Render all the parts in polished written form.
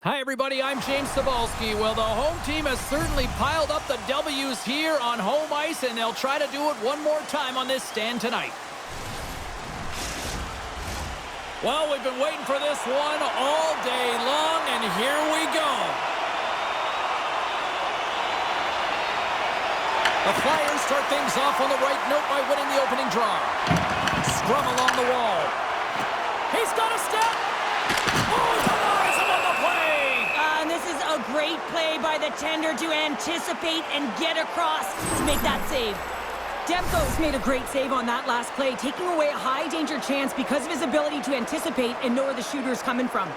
Hi, everybody. I'm James Cebulski. Well, the home team has certainly piled up the W's here on home ice, and they'll try to do it one more time on this stand tonight. Well, we've been waiting for this one all day long, and here we go. The Flyers start things off on the right note by winning the opening draw. Scrum along the wall. He's got a step. Oh, he denies him on the play. And this is a great play by the tender to anticipate and get across to make that save. Demko's made a great save on that last play, taking away a high-danger chance because of his ability to anticipate and know where the shooter's coming from.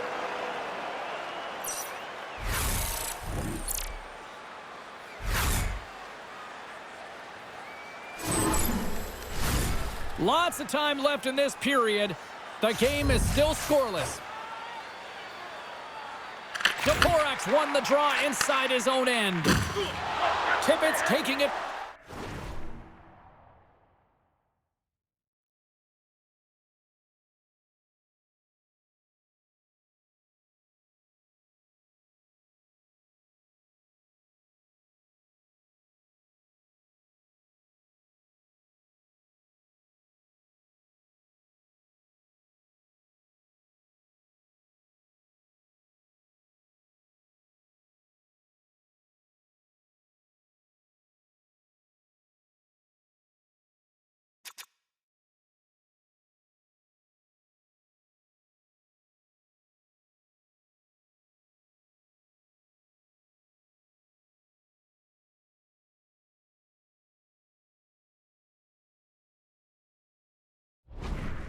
Lots of time left in this period. The game is still scoreless. Dvorak's won the draw inside his own end. Tippett's taking it.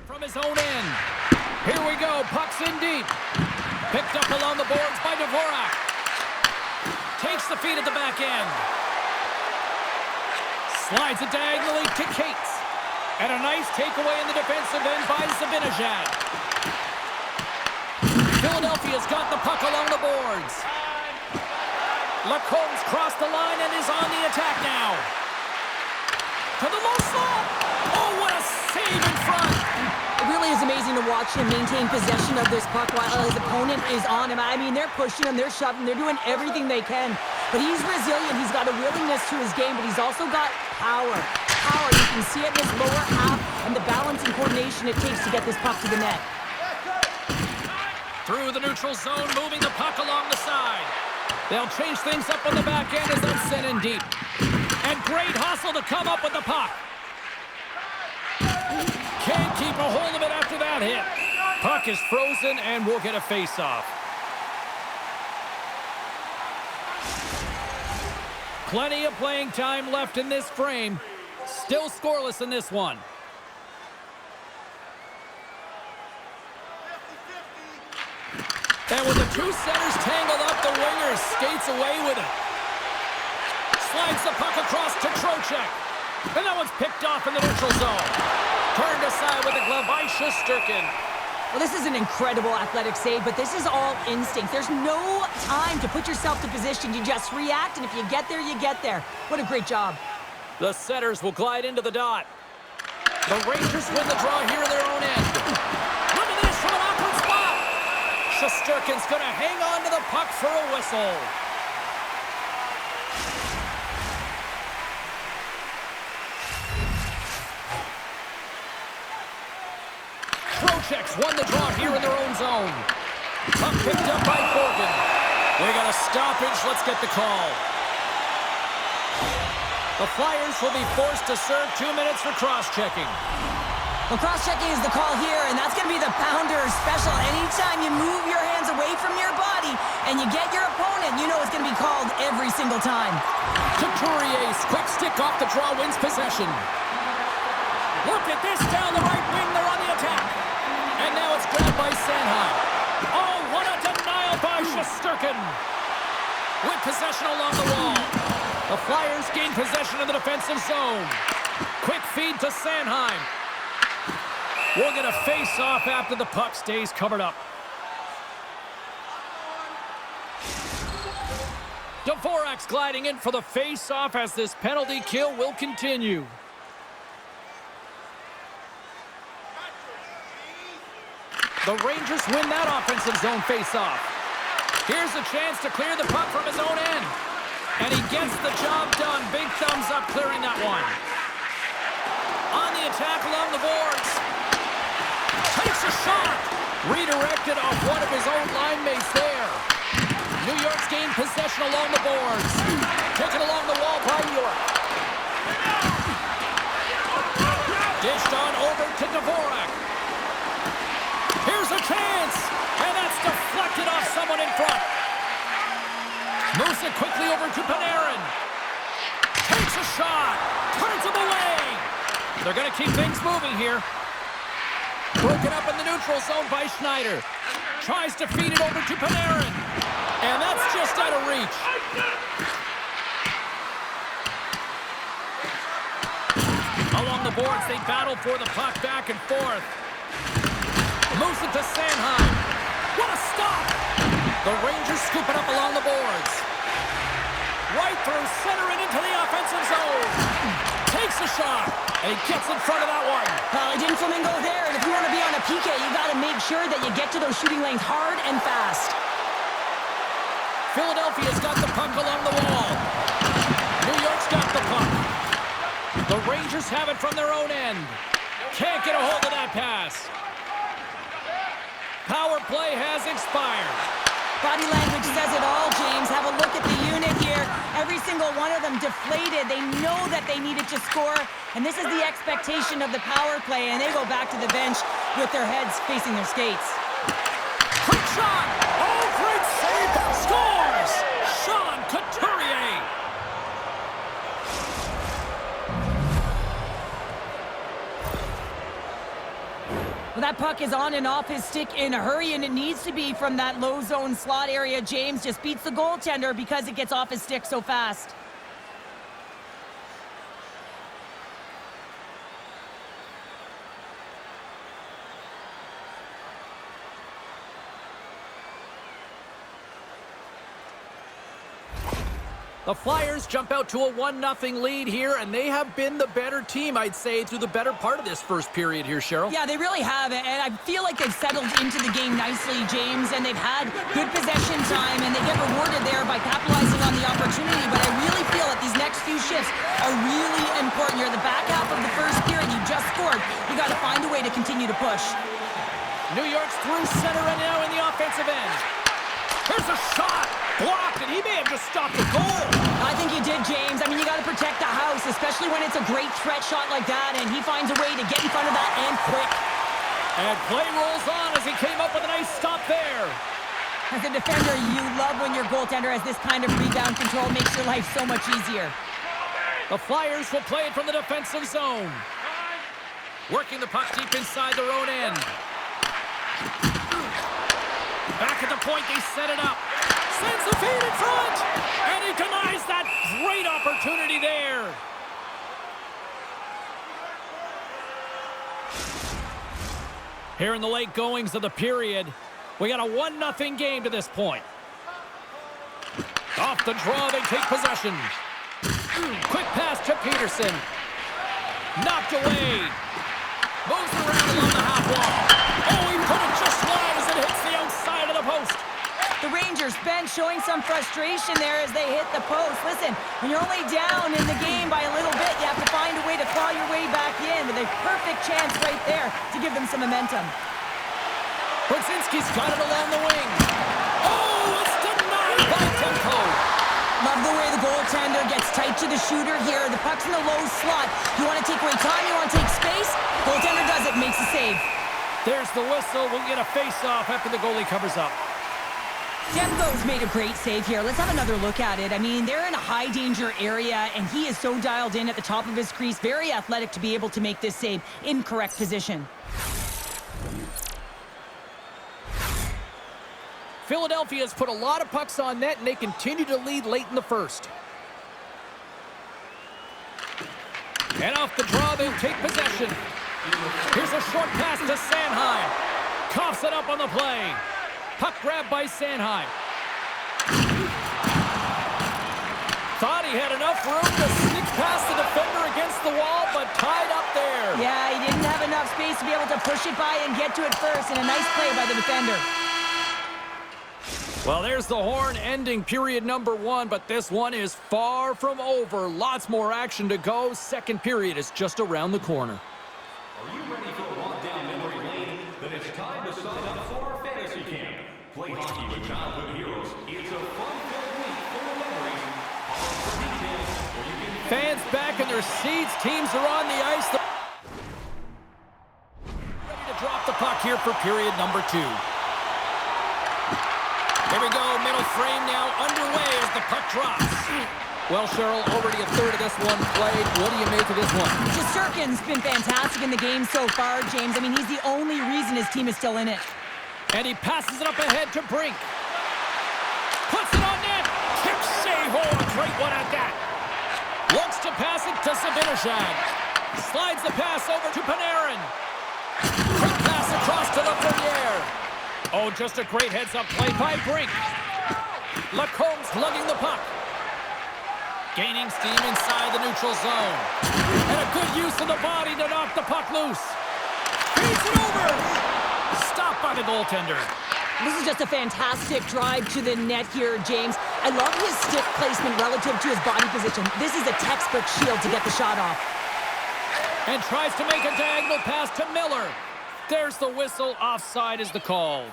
From his own end. Here we go. Puck's in deep. Picked up along the boards by Dvorak. Takes the feed at the back end. Slides it diagonally to Cates. And a nice takeaway in the defensive end by Zibanejad. Philadelphia's got the puck along the boards. Lacomb's crossed the line and is on the attack now. To the low slot. Oh, what a save in front. It really is amazing to watch him maintain possession of this puck while his opponent is on him. I mean, they're pushing him, they're shoving, they're doing everything they can. But he's resilient, he's got a willingness to his game, but he's also got power. Power, you can see it in his lower half and the balance and coordination it takes to get this puck to the net. Through the neutral zone, moving the puck along the side. They'll change things up on the back end as that's sent in deep. And great hustle to come up with the puck. Can't keep a hold of it after that hit. Puck is frozen, and we'll get a face-off. Plenty of playing time left in this frame. Still scoreless in this one. And with the two centers tangled up, the winger skates away with it. Slides the puck across to Trocheck. And that one's picked off in the neutral zone. Turned aside with the glove by Shesterkin. Well, this is an incredible athletic save, but this is all instinct. There's no time to put yourself to position. You just react, and if you get there, you get there. What a great job. The setters will glide into the dot. The Rangers win the draw here in their own end. Look at this from an awkward spot. Shesterkin's going to hang on to the puck for a whistle. Trocheck's won the draw here in their own zone. Puck picked up by Borgen. They got a stoppage. Let's get the call. The Flyers will be forced to serve 2 minutes for cross-checking. Well, cross-checking is the call here, and that's going to be the Pounder special. Anytime you move your hands away from your body and you get your opponent, you know it's going to be called every single time. Couturier's quick stick off the draw wins possession. Look at this down the right wing. They're on the attack. And now it's grabbed by Sanheim. Oh, what a denial by Shesterkin. With possession along the wall. The Flyers gain possession of the defensive zone. Quick feed to Sanheim. We'll get a face-off after the puck stays covered up. Dvorak's gliding in for the face-off as this penalty kill will continue. The Rangers win that offensive zone face-off. Here's a chance to clear the puck from his own end. And he gets the job done. Big thumbs up clearing that one. On the attack along the boards. Takes a shot. Redirected off one of his own line mates there. New York's gained possession along the boards. Taken along the wall by York. Dished on over to Dvorak. Here's a chance. And that's deflected off someone in front. Moves it quickly over to Panarin. Takes a shot. Turns him away. They're going to keep things moving here. Broken up in the neutral zone by Schneider. Tries to feed it over to Panarin. And that's just out of reach. Along the boards, they battle for the puck back and forth. Moves it to Sanheim. What a stop! The Rangers scoop it up along the boards. Right through center and into the offensive zone. Takes a shot, and he gets in front of that one. Well, he didn't flamingo there, and if you want to be on a PK, you got to make sure that you get to those shooting lanes hard and fast. Philadelphia's got the puck along the wall. New York's got the puck. The Rangers have it from their own end. Can't get a hold of that pass. Power play has expired. Body language says it all, James. Have a look at the unit here. Every single one of them deflated. They know that they needed to score, and this is the expectation of the power play, and they go back to the bench with their heads facing their skates. Quick shot! Oh, great save! Scores! Sean Couturier! Well, that puck is on and off his stick in a hurry, and it needs to be from that low zone slot area. James just beats the goaltender because it gets off his stick so fast. The Flyers jump out to a 1-0 lead here, and they have been the better team, I'd say, through the better part of this first period here, Cheryl. Yeah, they really have, and I feel like they've settled into the game nicely, James, and they've had good possession time, and they get rewarded there by capitalizing on the opportunity, but I really feel that these next few shifts are really important. You're the back half of the first period. You just scored. You got to find a way to continue to push. New York's through center and now in the offensive end. Here's a shot! Blocked, and he may have just stopped the goal. I think he did, James. I mean, you got to protect the house, especially when it's a great threat shot like that, and he finds a way to get in front of that and quick. And play rolls on as he came up with a nice stop there. As a defender, you love when your goaltender has this kind of rebound control. Makes your life so much easier. The Flyers will play it from the defensive zone. Working the puck deep inside their own end. Back at the point, they set it up. Sends the feed in front, and he denies that great opportunity there. Here in the late goings of the period, we got a 1-0 game to this point. Off the draw, they take possession. Quick pass to Peterson. Knocked away. Moves around along the half wall. Oh, he put it just wide as it hits the outside of the post. The Rangers bench showing some frustration there as they hit the post. Listen, when you're only down in the game by a little bit, you have to find a way to claw your way back in with a perfect chance right there to give them some momentum. Brzezinski's got it along the wing. Oh, it's denied by Demko. Love the way the goaltender gets tight to the shooter here. The puck's in the low slot. You want to take away time, you want to take space. Goaltender does it, makes the save. There's the whistle. We'll get a face-off after the goalie covers up. Demko's made a great save here. Let's have another look at it. I mean, they're in a high-danger area, and he is so dialed in at the top of his crease. Very athletic to be able to make this save in correct position. Philadelphia's put a lot of pucks on net, and they continue to lead late in the first. And off the draw, they'll take possession. Here's a short pass to Sanheim. Coughs it up on the play. Puck grabbed by Sanheim. Thought he had enough room to sneak past the defender against the wall, but tied up there. Yeah, he didn't have enough space to be able to push it by and get to it first, and a nice play by the defender. Well, there's the horn ending period number 1, but this one is far from over. Lots more action to go. Second period is just around the corner. Are you ready for a walk down memory lane? Then it's time to sign up for our fantasy camp. Play hockey with childhood heroes. It's a fun-filled week full of memories. Call for details where you can... Fans back in their seats. Teams are on the ice. Ready to drop the puck here for period number 2. Here we go, middle frame now underway as the puck drops. Well, Cheryl, already a third of this one played. What do you make of this one? Shesterkin's been fantastic in the game so far, James. I mean, he's the only reason his team is still in it. And he passes it up ahead to Brink. Puts it on net. Tip save. Oh, a great one at that. Looks to pass it to Zibanejad. Slides the pass over to Panarin. Quick pass across to Lafreniere. Oh, just a great heads-up play by Brink. Lacomb's lugging the puck. Gaining steam inside the neutral zone. And a good use of the body to knock the puck loose. Feeds it over. Stopped by the goaltender. This is just a fantastic drive to the net here, James. I love his stick placement relative to his body position. This is a textbook shield to get the shot off. And tries to make a diagonal pass to Miller. There's the whistle. Offside is the call.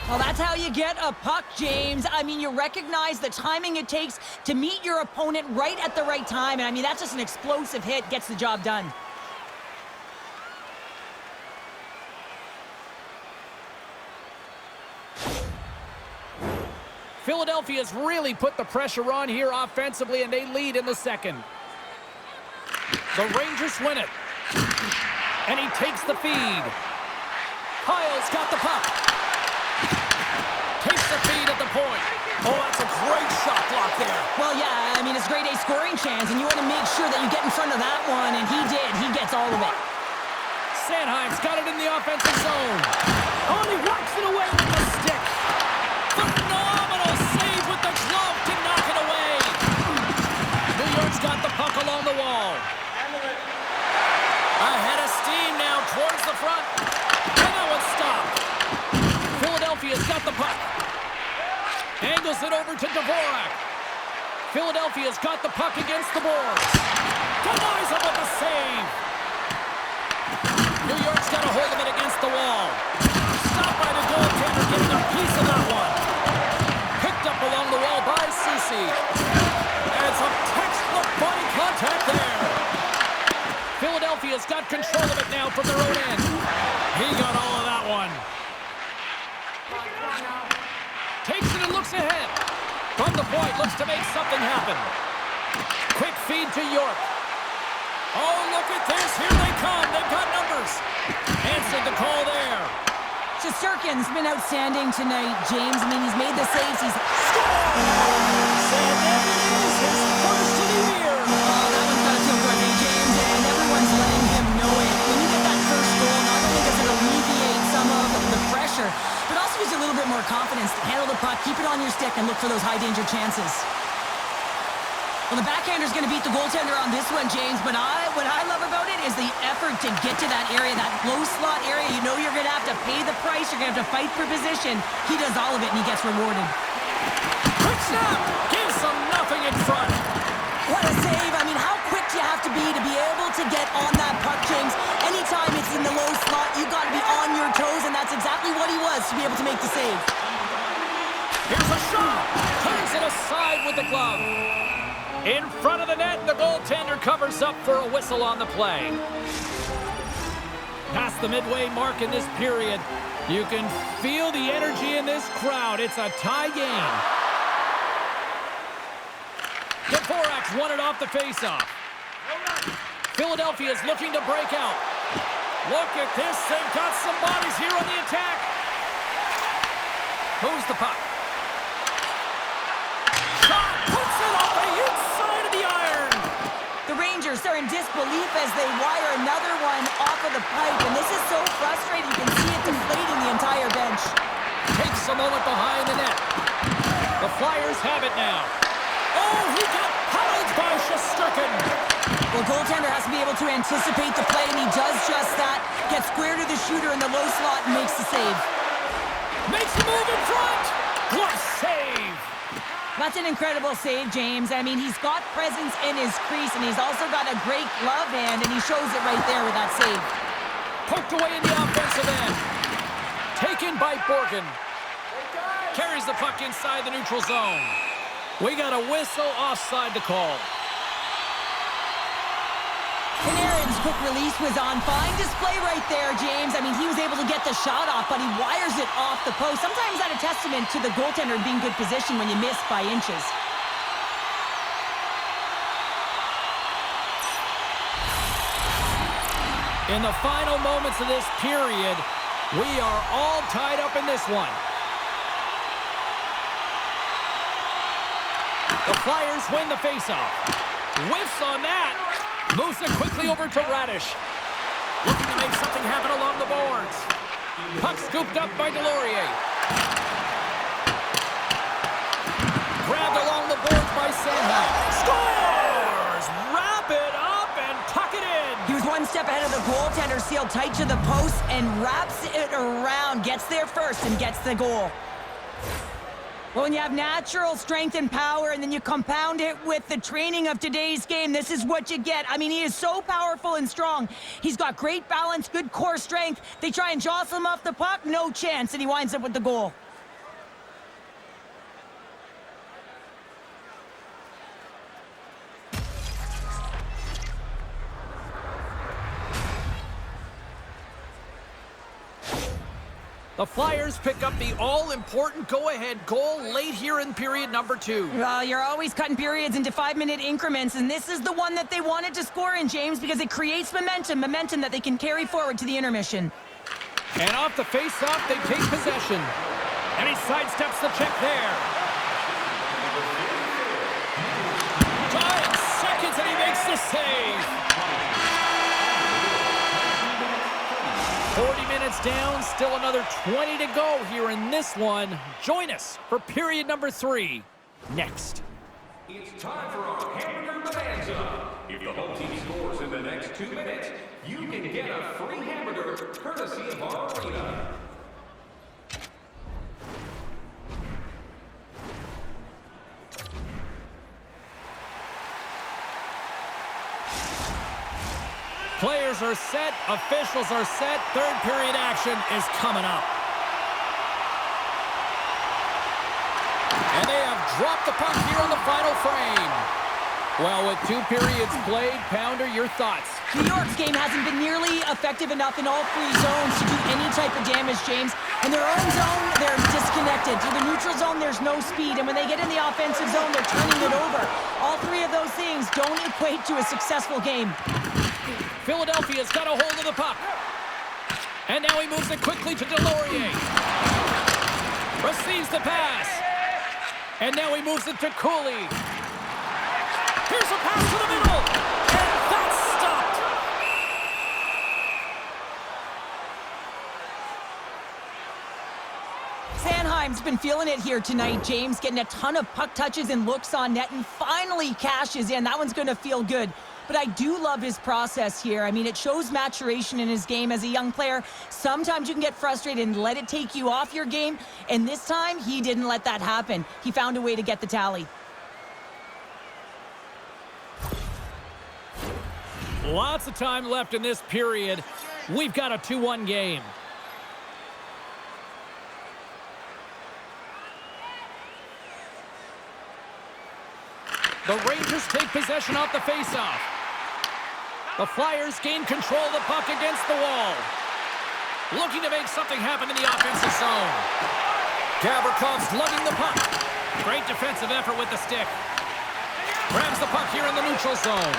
Well, that's how you get a puck, James. I mean, you recognize the timing it takes to meet your opponent right at the right time. And I mean, that's just an explosive hit. Gets the job done. Philadelphia's really put the pressure on here offensively, and they lead in the second. The Rangers win it. And he takes the feed. Kyle's got the puck. Takes the feed at the point. Oh, that's a great shot block there. Well, yeah, I mean, it's a grade A scoring chance, and you want to make sure that you get in front of that one, and he did. He gets all of it. Sanheim's got it in the offensive zone. Oh, he whacks it away with the stick. Phenomenal save with the glove to knock it away. New York's got the puck along the wall. Ahead of steam now towards the front. And now it's stopped. Philadelphia's got the puck. Angles it over to Dvorak. Philadelphia's got the puck against the boards. Denies him with the save. New York's got a hold of it against the wall. Stopped by the goaltender, getting a piece of that one. Picked up along the wall by Ceci. And some textbook body contact there. Philadelphia's got control of it now from their own end. He got all of that one. Takes it and looks ahead. From the point, looks to make something happen. Quick feed to York. Oh, look at this. Here they come. They've got numbers. Answered the call there. Shesterkin's been outstanding tonight, James. I mean, he's made the saves. He's scored! And there it is, his first of the year. Oh, that one's got to feel good, hey, James, and everyone's letting him know it. When you get that first goal, not only does it alleviate some of the pressure, but also gives you a little bit more confidence to handle the puck, keep it on your stick, and look for those high-danger chances. Well, the backhander's going to beat the goaltender on this one, James, but what I love about it is the effort to get to that area, that low slot area. You know you're going to have to pay the price. You're going to have to fight for position. He does all of it, and he gets rewarded. Quick snap! Gives them nothing in front. What a save. I mean, how quick do you have to be able to get on that puck, James? Anytime it's in the low slot, you've got to be on your toes, and that's exactly what he was to be able to make the save. Here's a shot! Turns it aside with the glove. In front of the net, the goaltender covers up for a whistle on the play. Past the midway mark in this period, you can feel the energy in this crowd. It's a tie game. Dvorak's won it off the faceoff. Philadelphia's looking to break out. Look at this. They've got some bodies here on the attack. Who's the puck? Shot puts it off the inside of the iron. The Rangers are in disbelief as they wire another one off of the pipe, and this is so frustrating. You can see it deflating the entire bench. Takes a moment behind the net. The Flyers have it now. Oh, he got huddled by Shesterkin. Well, goaltender has to be able to anticipate the play, and he does just that. Gets square to the shooter in the low slot and makes the save. Makes a move in front. Glove save. That's an incredible save, James. I mean, he's got presence in his crease, and he's also got a great glove hand, and he shows it right there with that save. Poked away in the offensive end. Taken by Borgen. Carries the puck inside the neutral zone. We got a whistle offside to call. Panarin's quick release was on. Fine display right there, James. I mean, he was able to get the shot off, but he wires it off the post. Sometimes that's a testament to the goaltender being good position when you miss by inches. In the final moments of this period, we are all tied up in this one. The Flyers win the faceoff. Whiffs on that. Moves it quickly over to Radish. Looking to make something happen along the boards. Puck scooped up by Delorier. Grabbed along the boards by Sanheim. Scores! Wrap it up and tuck it in. He was one step ahead of the goaltender, sealed tight to the post, and wraps it around. Gets there first and gets the goal. Well, when you have natural strength and power, and then you compound it with the training of today's game, this is what you get. I mean, he is so powerful and strong. He's got great balance, good core strength. They try and jostle him off the puck, no chance, and he winds up with the goal. The Flyers pick up the all-important go-ahead goal late here in period number 2. Well, you're always cutting periods into 5-minute increments, and this is the one that they wanted to score in, James, because it creates momentum that they can carry forward to the intermission. And off the face-off, they take possession. And he sidesteps the check there. 5 seconds, and he makes the save. 40 minutes down, still another 20 to go here in this one. Join us for period number 3 next. It's time for our hamburger bonanza. If the home team scores in the next 2 minutes, you can get a free hamburger courtesy of our arena. Players are set, officials are set, third period action is coming up. And they have dropped the puck here on the final frame. Well, with 2 periods played, Pounder, your thoughts? New York's game hasn't been nearly effective enough in all 3 zones to do any type of damage, James. In their own zone, they're disconnected. To the neutral zone, there's no speed. And when they get in the offensive zone, they're turning it over. All 3 of those things don't equate to a successful game. Philadelphia's got a hold of the puck. And now he moves it quickly to Delorier. Receives the pass. And now he moves it to Cooley. Here's a pass to the middle. And that's stopped. Sanheim's been feeling it here tonight, James, getting a ton of puck touches and looks on net, and finally cashes in. That one's going to feel good. But I do love his process here. I mean, it shows maturation in his game as a young player. Sometimes you can get frustrated and let it take you off your game, and this time he didn't let that happen. He found a way to get the tally. Lots of time left in this period. We've got a 2-1 game. The Rangers take possession off the faceoff. The Flyers gain control of the puck against the wall. Looking to make something happen in the offensive zone. Gavrikoff's lugging the puck. Great defensive effort with the stick. Grabs the puck here in the neutral zone.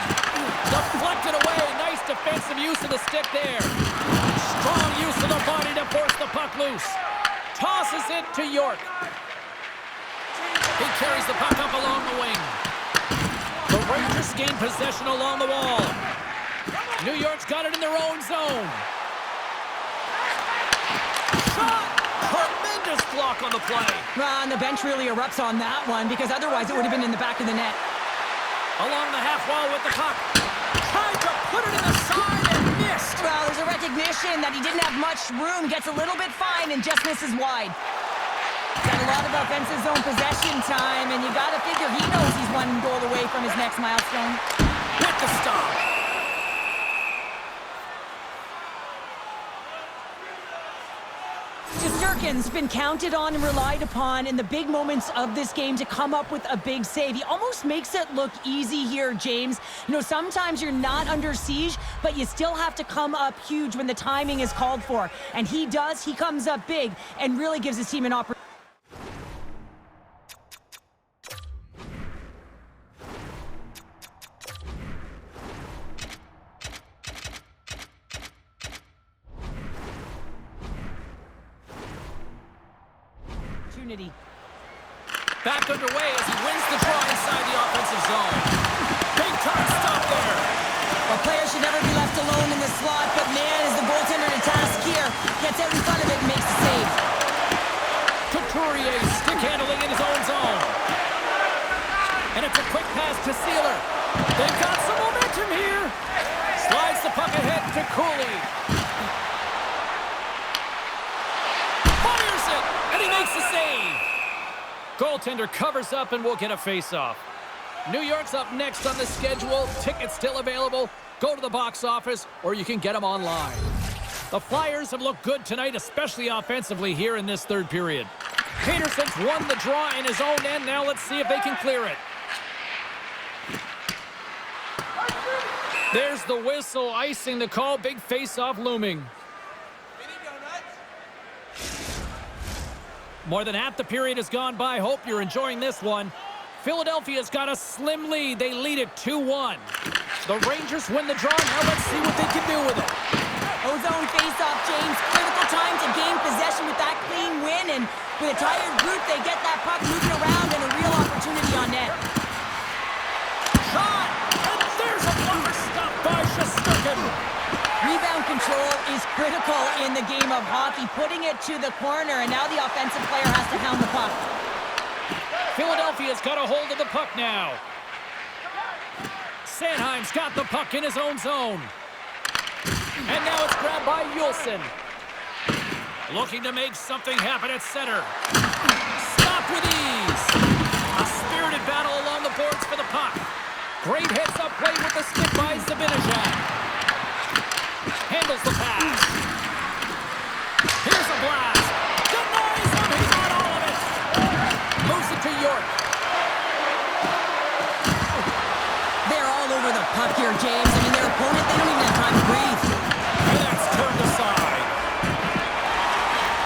Deflected away. Nice defensive use of the stick there. Strong use of the body to force the puck loose. Tosses it to York. He carries the puck up along the wing. The Rangers gain possession along the wall. New York's got it in their own zone. Shot! Tremendous block on the play. And the bench really erupts on that one, because otherwise it would have been in the back of the net. Along the half wall with the puck. Tried to put it in the side and missed. Well, there's a recognition that he didn't have much room. Gets a little bit fine and just misses wide. a lot of offensive zone possession time, and you got to figure he knows he's one goal away from his next milestone. With the stop. Shesterkin's been counted on and relied upon in the big moments of this game to come up with a big save. He almost makes it look easy here, James. You know, sometimes you're not under siege, but you still have to come up huge when the timing is called for. And he does. He comes up big and really gives his team an opportunity. Back underway as he wins the draw inside the offensive zone. Big time stop there. Well, players should never be left alone in the slot, but man, is the goaltender to task here. Gets out in front of it and makes the save. Couturier stick handling in his own zone. And it's a quick pass to Sealer. They've got some momentum here. Slides the puck ahead to Cooley. Fires it, and he makes the save. Goaltender covers up and will get a face-off. New York's up next on the schedule. Tickets still available. Go to the box office, or you can get them online. The Flyers have looked good tonight, especially offensively here in this third period. Peterson's won the draw in his own end. Now let's see if they can clear it. There's the whistle, icing the call. Big face-off looming. More than half the period has gone by. Hope you're enjoying this one. Philadelphia's got a slim lead. They lead it 2-1. The Rangers win the draw. Now let's see what they can do with it. Ozone face-off, James. Critical time to gain possession with that clean win. And with a tired group, they get that puck moving around and a real opportunity on net. Shot! And there's a blocker stop by Shesterkin. Rebound control is critical in the game of hockey, putting it to the corner, and now the offensive player has to hound the puck. Philadelphia's got a hold of the puck now. Sanheim's got the puck in his own zone. And now it's grabbed by Yulson. Looking to make something happen at center. Stopped with ease. A spirited battle along the boards for the puck. Great heads-up play with the stick by Zibanejad. Handles the pass. Here's a blast. Denies him. He's on all of it. Moves it to York. They're all over the puck here, James. I mean, their opponent, they don't even have time to breathe. And that's turned aside.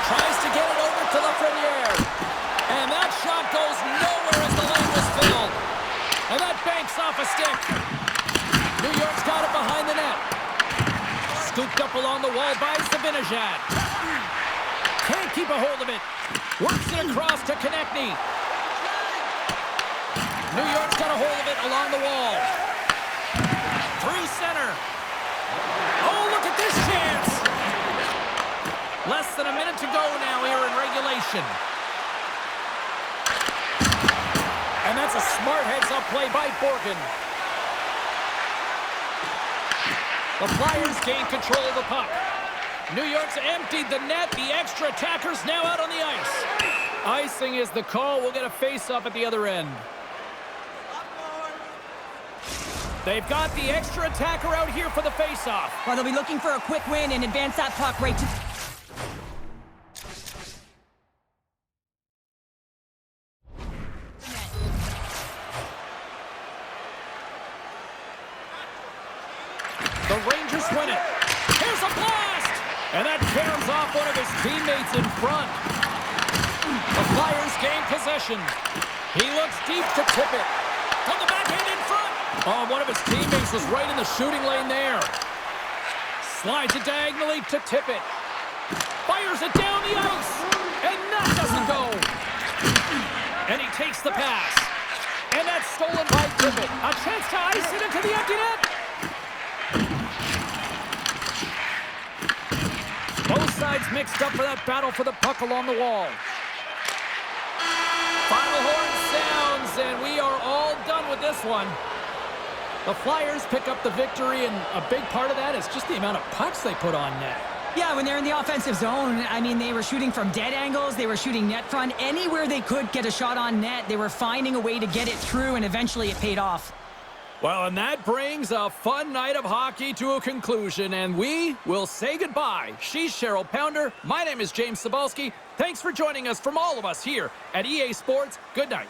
Tries to get it over to Lafreniere. And that shot goes nowhere as the lane was filled. And that banks off a stick. New York's got it behind the net. Scooped up along the wall by Zibanejad. Can't keep a hold of it. Works it across to Konechny. New York's got a hold of it along the wall. Through center. Oh, look at this chance. Less than a minute to go now here in regulation. And that's a smart heads-up play by Borgen. The Flyers gain control of the puck. New York's emptied the net. The extra attacker's now out on the ice. Icing is the call. We'll get a face-off at the other end. They've got the extra attacker out here for the face-off. Well, they'll be looking for a quick win and advance that puck right to... The Rangers win it. Here's a blast! And that caroms off one of his teammates in front. The Flyers gain possession. He looks deep to tip it. On the backhand in front. Oh, one of his teammates was right in the shooting lane there. Slides it diagonally to tip it. Fires it down the ice. And that doesn't go. And he takes the pass. And that's stolen by Tippett. A chance to ice it into the empty net. Both sides mixed up for that battle for the puck along the wall. Final horn sounds, and we are all done with this one. The Flyers pick up the victory, and a big part of that is just the amount of pucks they put on net. Yeah, when they're in the offensive zone, I mean, they were shooting from dead angles. They were shooting net front. Anywhere they could get a shot on net, they were finding a way to get it through, and eventually it paid off. Well, and that brings a fun night of hockey to a conclusion, and we will say goodbye. She's Cheryl Pounder. My name is James Cebulski. Thanks for joining us from all of us here at EA Sports. Good night.